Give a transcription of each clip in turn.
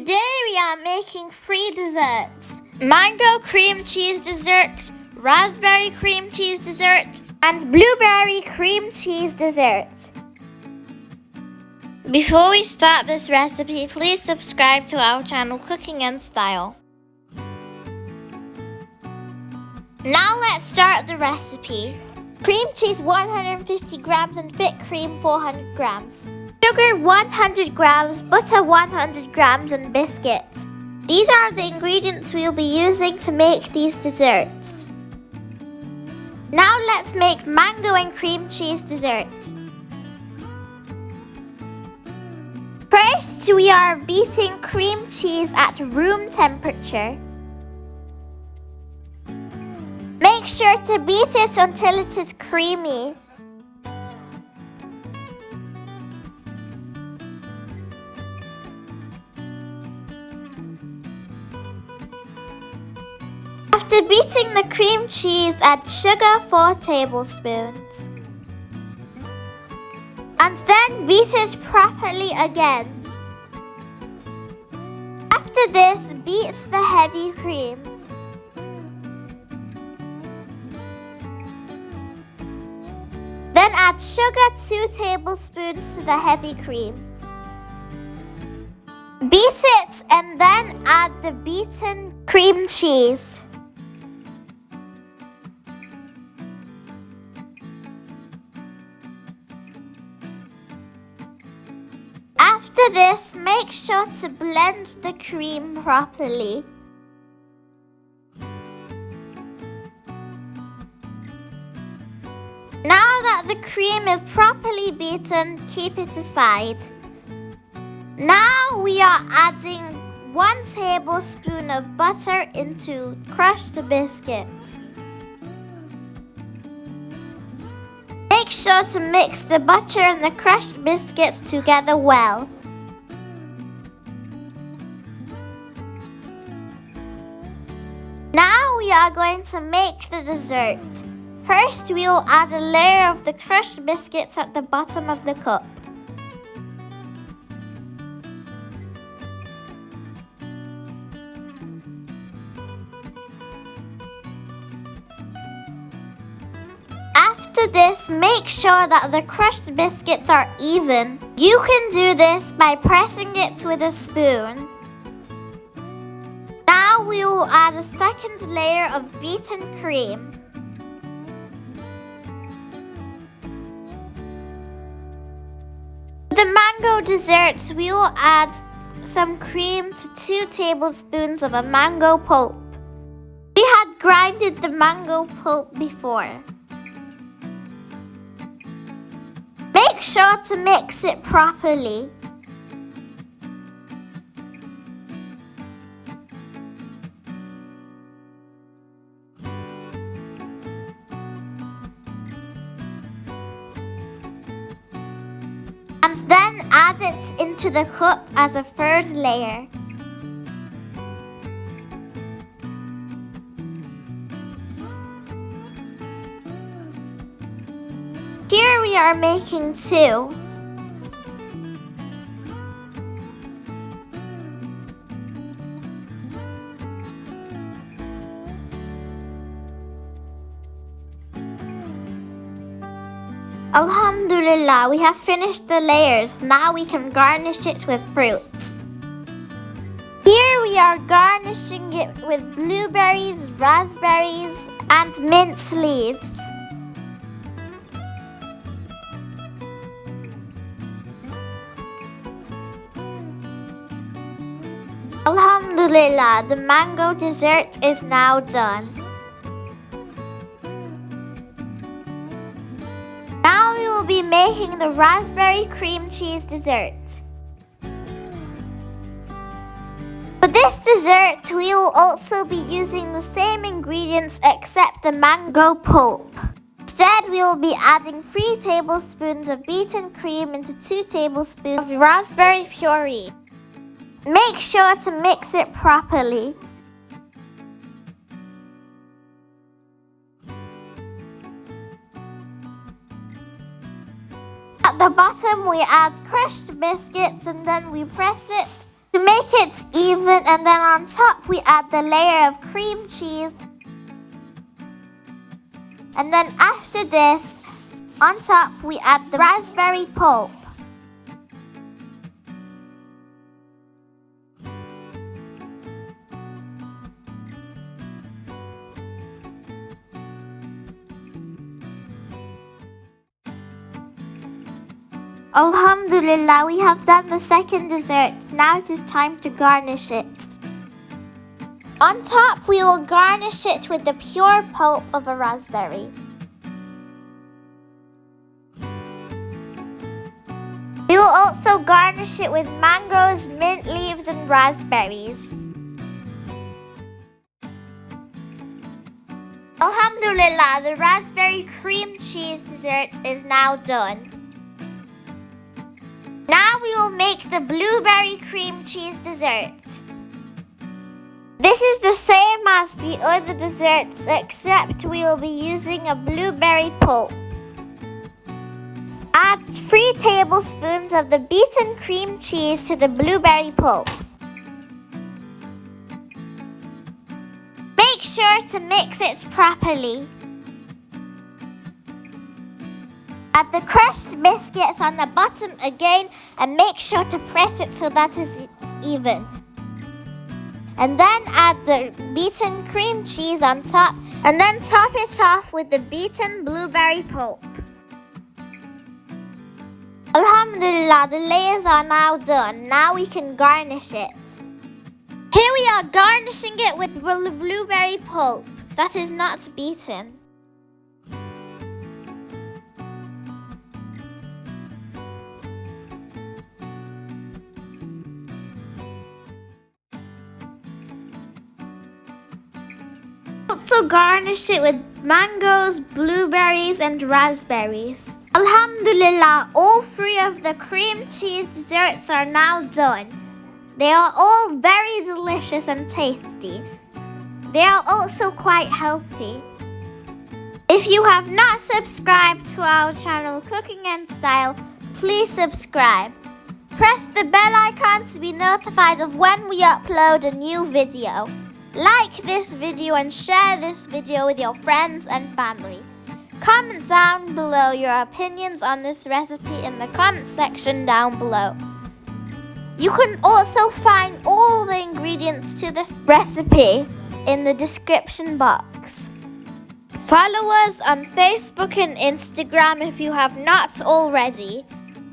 Today we are making 3 desserts. Mango cream cheese dessert, raspberry cream cheese dessert, and blueberry cream cheese dessert. Before we start this recipe, please subscribe to our channel Cooking and Style. Now let's start the recipe. Cream cheese 150 grams and thick cream 400 grams. Sugar 100 grams, butter 100 grams and biscuits. These are the ingredients we'll be using to make these desserts. Now let's make mango and cream cheese dessert. First, we are beating cream cheese at room temperature. Make sure to beat it until it is creamy. After beating the cream cheese, add sugar 4 tablespoons. And then beat it properly again. After this, beat the heavy cream. Then add sugar 2 tablespoons to the heavy cream. Beat it and then add the beaten cream cheese. After this, make sure to blend the cream properly. Now that the cream is properly beaten, keep it aside. Now we are adding 1 tablespoon of butter into crushed biscuits. Make sure to mix the butter and the crushed biscuits together well. Now we are going to make the dessert. First, we will add a layer of the crushed biscuits at the bottom of the cup. After this, make sure that the crushed biscuits are even. You can do this by pressing it with a spoon. Now we will add a second layer of beaten cream. For the mango desserts, we will add some cream to 2 tablespoons of a mango pulp. We had grinded the mango pulp before. Make sure to mix it properly. And then add it into the cup as a third layer. Here we are making 2. Alhamdulillah, we have finished the layers. Now we can garnish it with fruits. Here we are garnishing it with blueberries, raspberries, and mint leaves. Alhamdulillah, the mango dessert is now done. Now we will be making the raspberry cream cheese dessert. For this dessert, we will also be using the same ingredients except the mango pulp. Instead, we will be adding 3 tablespoons of beaten cream into 2 tablespoons of raspberry puree. Make sure to mix it properly. At the bottom, we add crushed biscuits and then we press it To make it even, and then on top we add the layer of cream cheese. And then after this, on top we add the raspberry pulp. Alhamdulillah, we have done the second dessert. Now it is time to garnish it. On top, we will garnish it with the pure pulp of a raspberry. We will also garnish it with mangoes, mint leaves, and raspberries. Alhamdulillah, the raspberry cream cheese dessert is now done. Now we will make the blueberry cream cheese dessert. This is the same as the other desserts, except we will be using a blueberry pulp. Add 3 tablespoons of the beaten cream cheese to the blueberry pulp. Make sure to mix it properly. Add the crushed biscuits on the bottom again and make sure to press it so that it's even. And then add the beaten cream cheese on top and then top it off with the beaten blueberry pulp. Alhamdulillah, the layers are now done. Now we can garnish it. Here we are garnishing it with blueberry pulp that is not beaten. Also garnish it with mangoes, blueberries, and raspberries. Alhamdulillah, all 3 of the cream cheese desserts are now done. They are all very delicious and tasty. They are also quite healthy. If you have not subscribed to our channel Cooking and Style, please subscribe. Press the bell icon to be notified of when we upload a new video. Like this video and share this video with your friends and family. Comment down below your opinions on this recipe in the comment section down below. You can also find all the ingredients to this recipe in the description box. Follow us on Facebook and Instagram if you have not already.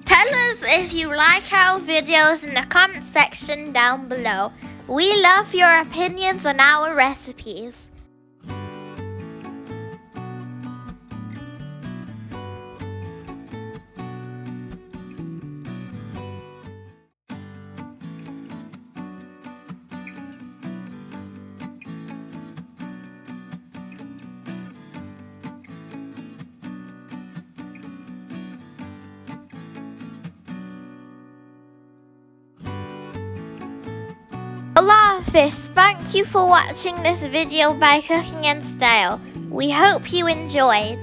Tell us if you like our videos in the comment section down below. We love your opinions on our recipes. Allah Hafiz, thank you for watching this video by Cooking and Style. We hope you enjoyed.